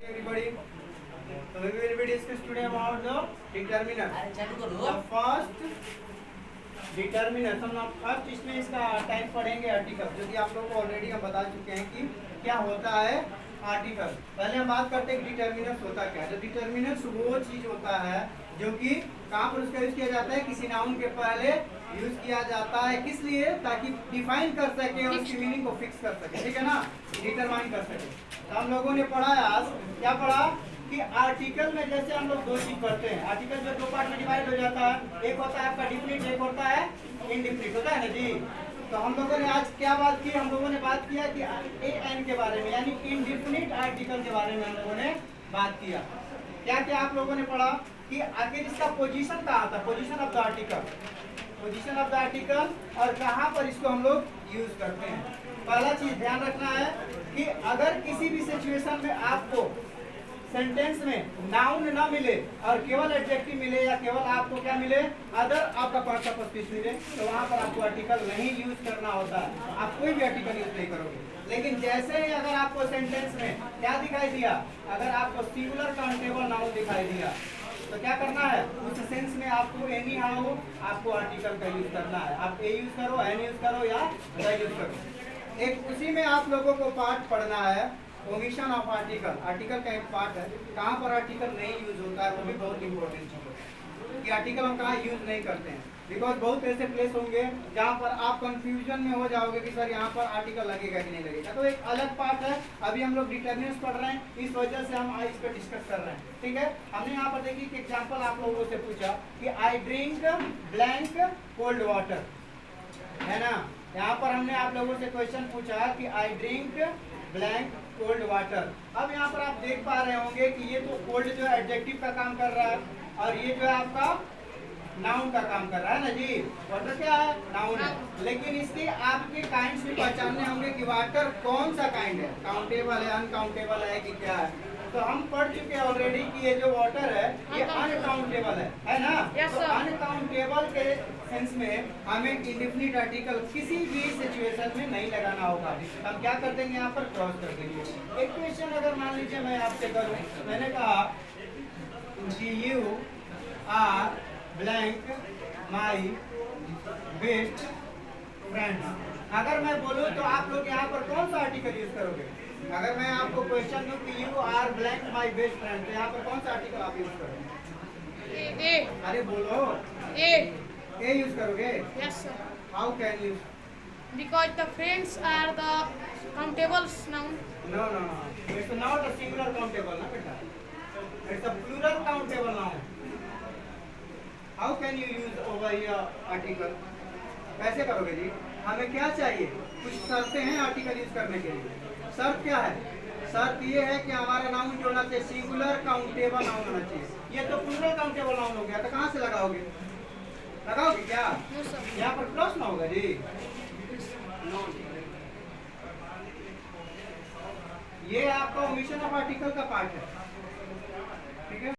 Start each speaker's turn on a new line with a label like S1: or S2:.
S1: Everybody, so we will be discuss today about the determiner. The first determiner, हम लोग first इसमें इसका type पढ़ेंगे आर्टिकल, जो कि आप लोगों को ऑलरेडी हम बता चुके हैं कि क्या होता है आर्टिकल। पहले हम बात करते हैं डिटर्मिनर्स होता क्या है। तो डिटर्मिनर्स वो चीज होता है जो कि कहाँ पर उसका यूज किया जाता है, किसी नाउन के पहले यूज किया जाता है। किस लिए? ताकि डिफाइन कर सके और उसकी मीनिंग को फिक्स कर सके, ठीक है ना, डिटरमाइन कर सके। तो हम लोगों ने पढ़ा है आज, क्या पढ़ा कि आर्टिकल में जैसे हम लोग दो चीज पढ़ते हैं। आर्टिकल जो दो पार्ट में डिवाइड हो जाता है, एक होता है आपका डिफिनिट, एक होता है इनडिफिनिट, होता है ना जी। तो हम लोगों ने आज क्या बात की, हम लोगों ने बात किया कि एन के बारे में, यानी इनडिफिनिट आर्टिकल के बारे में हम लोगों ने बात किया। क्या क्या आप लोगों ने पढ़ा कि आखिर इसका पोजीशन कहाँ था, position of the article, position of the article, और कहाँ पर इसको हम लोग यूज करते हैं। पहला चीज ध्यान रखना है कि अगर किसी भी सिचुएशन में आपको सेंटेंस में नाउन ना मिले और केवल एडजेक्टिव मिले, या केवल आपको क्या मिले, अदर आपका पार्ट ऑफ स्पीच मिले, तो वहां पर आपको आर्टिकल नहीं यूज करना होता है। आप कोई भी आर्टिकल यूज नहीं करोगे। लेकिन जैसे ही अगर आपको सेंटेंस में क्या दिखाई दिया, अगर आपको सिंगुलर काउंटेबल नाउन दिखाई दिया, तो क्या करना है, उस सेंस में आपको एनी हाउ आपको आर्टिकल का यूज करना है। आप ए यूज करो, एन यूज करो या द यूज करो। एक उसी में आप लोगों को पार्ट पढ़ना है, ओमिशन ऑफ आर्टिकल। आर्टिकल का एक पार्ट है, कहाँ पर आर्टिकल नहीं यूज होता है, वो भी बहुत इंपॉर्टेंट चीज है कि आर्टिकल हम कहाँ यूज नहीं करते हैं। बिकॉज बहुत ऐसे प्लेस होंगे जहाँ पर आप कंफ्यूजन में हो जाओगे कि सर यहाँ पर आर्टिकल लगेगा कि नहीं लगेगा। तो एक अलग पार्ट है, अभी हम लोग डिटर्मिनेंट्स पढ़ रहे हैं, इस वजह से हम इस पर डिस्कस कर रहे हैं, ठीक है। हमने यहाँ पर देखिए कि एग्जाम्पल आप लोगों से पूछा कि I drink blank cold water, है ना। यहाँ पर हमने आप लोगों से क्वेश्चन पूछा कि I drink blank cold water. अब यहाँ पर आप देख पा रहे होंगे कि ये तो कोल्ड जो है एडजेक्टिव का काम कर रहा है, और ये जो है आपका नाउन का काम कर रहा है ना जी। वाटर क्या है, नाउन है। लेकिन इसके आपके काइंड्स भी पहचानने होंगे कि वाटर कौन सा काइंड है, काउंटेबल है, अनकाउंटेबल है कि क्या है। तो हम पढ़ चुके हैं ऑलरेडी कि ये जो वाटर है ये अनकाउंटेबल है ना। तो अनकाउंटेबल के सेंस में हमें इंडेफिनिट आर्टिकल किसी भी सिचुएशन में नहीं लगाना होगा। हम क्या कर देंगे, यहाँ पर क्रॉस कर देंगे। एक क्वेश्चन अगर मान लीजिए मैं आपसे करूँ, मैंने कहा कि you are blank my best friends. अगर मैं बोलूँ तो आप लोग यहाँ पर कौन सा आर्टिकल यूज करोगे? अगर मैं आपको क्वेश्चन दूँ कि you are blank my best friend, तो यहाँ पर कौन सा आर्टिकल आप यूज करोगे?
S2: ए।
S1: अरे बोलो। ए यूज करोगे?
S2: Yes sir.
S1: How can you?
S2: Because the friends are the countable noun.
S1: No, no, no. It's not a singular countable, ना बेटा. It's a plural countable noun. How can you use over here article? कैसे करोगे जी? हमें क्या चाहिए? कुछ शर्तें हैं आर्टिकल यूज करने के लिए। शर्त क्या है? शर्त ये है कि हमारा नाउन जो होना चाहिए सिंगुलर काउंटेबल नाउन होना चाहिए। ये तो प्लूरल काउंटेबल नाउन हो गया, तो कहाँ से लगाओगे? लगाओगे क्या?
S2: No sir.
S1: यहाँ पर क्रॉस ना होगा जी। ये आपका ओमिशन ऑफ आर्टिकल का पार्ट है, ठीक है।